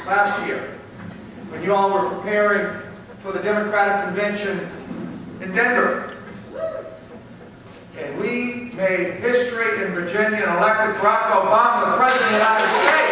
last year, when you all were preparing for the Democratic Convention in Denver. And we made history in Virginia and elected Barack Obama the President of the United States.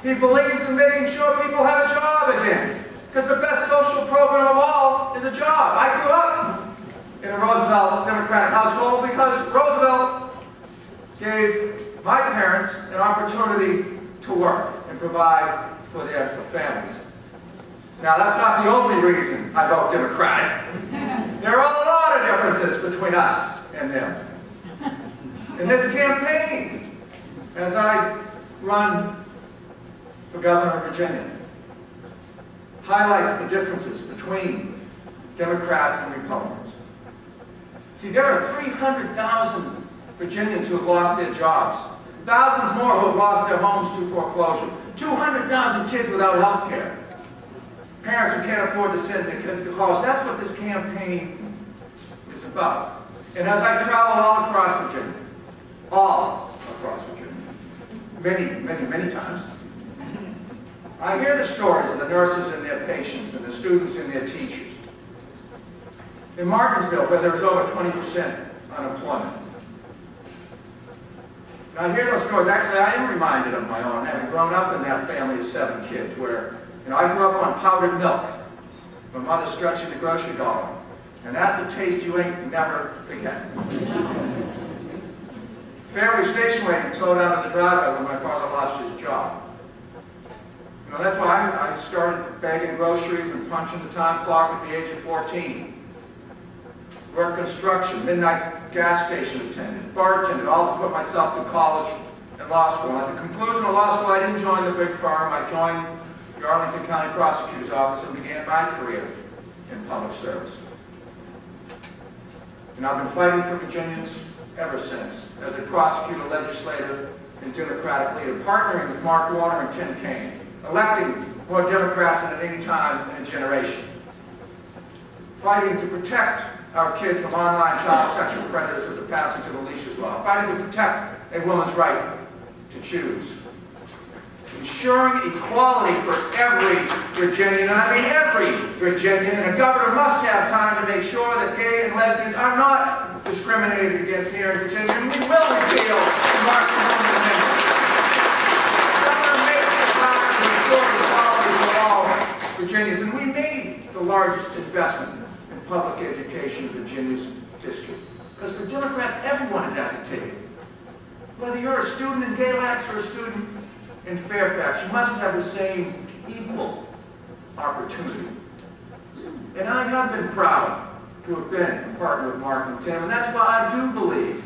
He believes in making sure people have a job again. Because the best social program of all is a job. I grew up in a Roosevelt Democratic household because Roosevelt gave my parents an opportunity to work and provide for their families. Now, that's not the only reason I vote Democratic. There are a lot of differences between us and them. In this campaign, as I run for governor of Virginia, highlights the differences between Democrats and Republicans. See, there are 300,000 Virginians who have lost their jobs, thousands more who have lost their homes to foreclosure, 200,000 kids without health care, parents who can't afford to send their kids to college. That's what this campaign is about. And as I travel all across Virginia, many times, I hear the stories of the nurses and their patients and the students and their teachers. In Martinsville, where there was over 20% unemployment. And I hear those stories. Actually, I am reminded of my own, having grown up in that family of 7 kids, where I grew up on powdered milk. My mother stretching the grocery dollar. And that's a taste you ain't never forget. Family station wagon towed out of the driveway when my father lost his job. That's why I started bagging groceries and punching the time clock at the age of 14. Worked construction, midnight gas station attendant, bartended, all to put myself through college and law school. At the conclusion of law school, I didn't join the big firm. I joined the Arlington County Prosecutor's Office and began my career in public service. And I've been fighting for Virginians ever since, as a prosecutor, legislator, and Democratic leader, partnering with Mark Warner and Tim Kaine, electing more Democrats than at any time in a generation, fighting to protect our kids from online child sexual predators with the passage of the Leashes Law, fighting to protect a woman's right to choose, ensuring equality for every Virginian, and I mean every Virginian, and a governor must have time to make sure that gay and lesbians are not discriminated against here in Virginia, and we will repeal the Marshall Women's Amendment. Virginians, and we made the largest investment in public education in Virginia's history. Because for Democrats, everyone is at the table. Whether you're a student in Galax or a student in Fairfax, you must have the same equal opportunity. And I have been proud to have been a partner with Mark and Tim, and that's why I do believe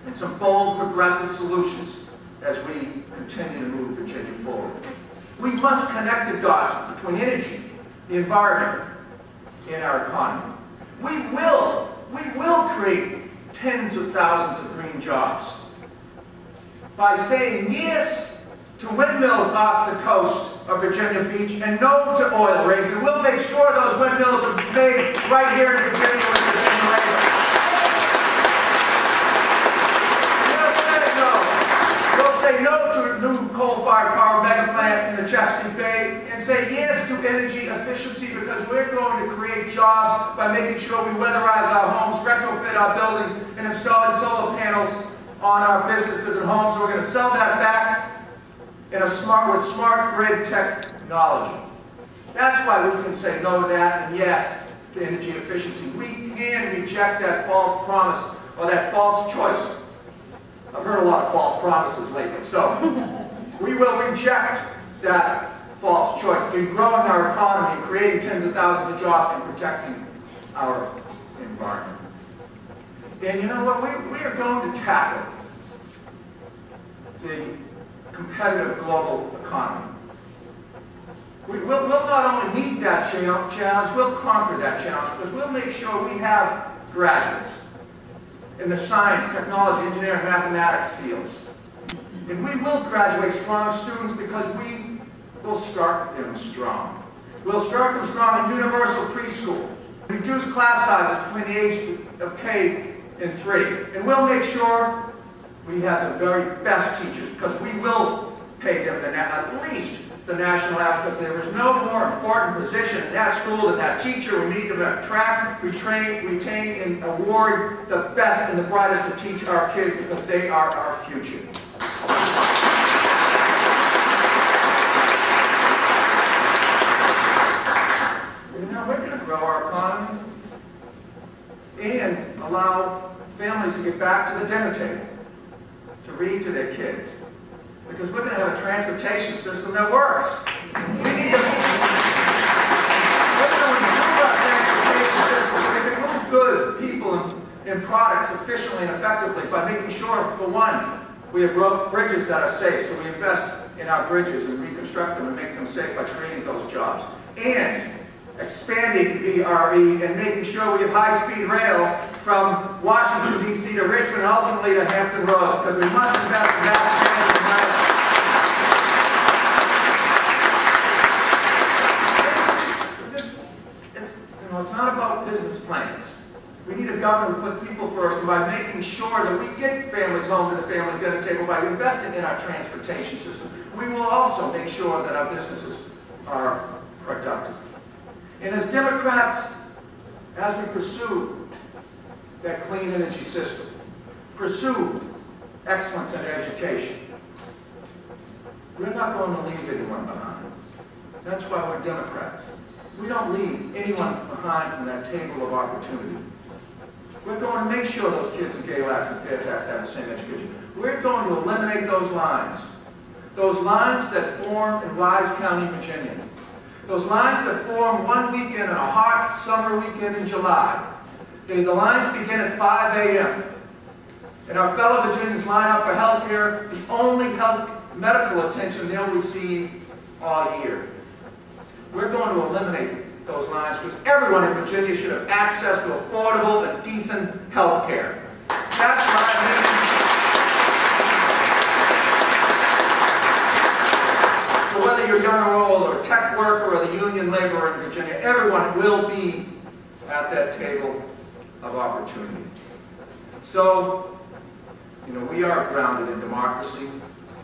in some bold, progressive solutions as we continue to move Virginia forward. We must connect the dots between energy, the environment, and our economy. We will create tens of thousands of green jobs by saying yes to windmills off the coast of Virginia Beach and no to oil rigs. And we'll make sure those windmills are made right here in Virginia with Virginia labor. We'll say no to a new coal-fired power mega plant in the Chesapeake Bay and say yes to energy efficiency, because we're going to create jobs by making sure we weatherize our homes, retrofit our buildings, and installing solar panels on our businesses and homes. So we're going to sell that back with smart grid technology. That's why we can say no to that and yes to energy efficiency. We can reject that false promise or that false choice. I've heard a lot of false promises lately, so we will reject that false choice between growing our economy and creating tens of thousands of jobs and protecting our environment. And you know what? We are going to tackle the competitive global economy. We'll not only meet that challenge, we'll conquer that challenge, because we'll make sure we have graduates in the science, technology, engineering, mathematics fields. And we will graduate strong students, because we will start them strong. We'll start them strong in universal preschool, Reduce class sizes between the age of K and 3. And we'll make sure we have the very best teachers, because we will pay them at least the national average, because there is no more important position in that school than that teacher. We need to attract, retain, and award the best and the brightest to teach our kids, because they are our future. We're going to grow our economy and allow families to get back to the dinner table, to read to their kids, because we're going to have a transportation system that works. We need to improve our transportation system so we can move goods, people, and products efficiently and effectively by making sure, for one, we have bridges that are safe, so we invest in our bridges and reconstruct them and make them safe by creating those jobs. And expanding VRE and making sure we have high-speed rail from Washington, D.C. to Richmond and ultimately to Hampton Roads, because we must invest in mass transit. It's not about business plans. We need a government who puts people first, and by making sure that we get families home to the family dinner table by investing in our transportation system, we will also make sure that our businesses are productive. And as Democrats, as we pursue that clean energy system, pursue excellence in education, we're not going to leave anyone behind. That's why we're Democrats. We don't leave anyone behind from that table of opportunity. We're going to make sure those kids in Galax and Fairfax have the same education. We're going to eliminate those lines that form in Wise County, Virginia. Those lines that form one weekend in a hot summer weekend in July. The lines begin at 5 a.m. And our fellow Virginians line up for health care, the only medical attention they'll receive all year. We're going to eliminate those lines because everyone in Virginia should have access to affordable and decent health care. That's what I mean. Whether you're young or old, or a tech worker, or the union laborer in Virginia, everyone will be at that table of opportunity. So, we are grounded in democracy,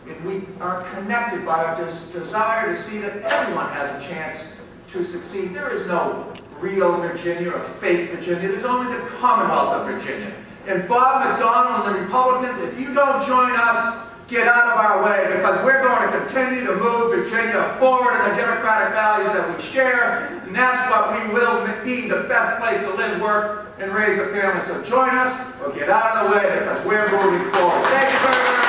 and we are connected by our desire to see that everyone has a chance to succeed. There is no real Virginia or fake Virginia. There's only the Commonwealth of Virginia. And Bob McDonnell and the Republicans, if you don't join us, get out of our way, because we're going to continue to move Virginia forward in the democratic values that we share, and that's what we will be the best place to live, work, and raise a family. So join us or get out of the way, because we're moving forward. Thank you very much.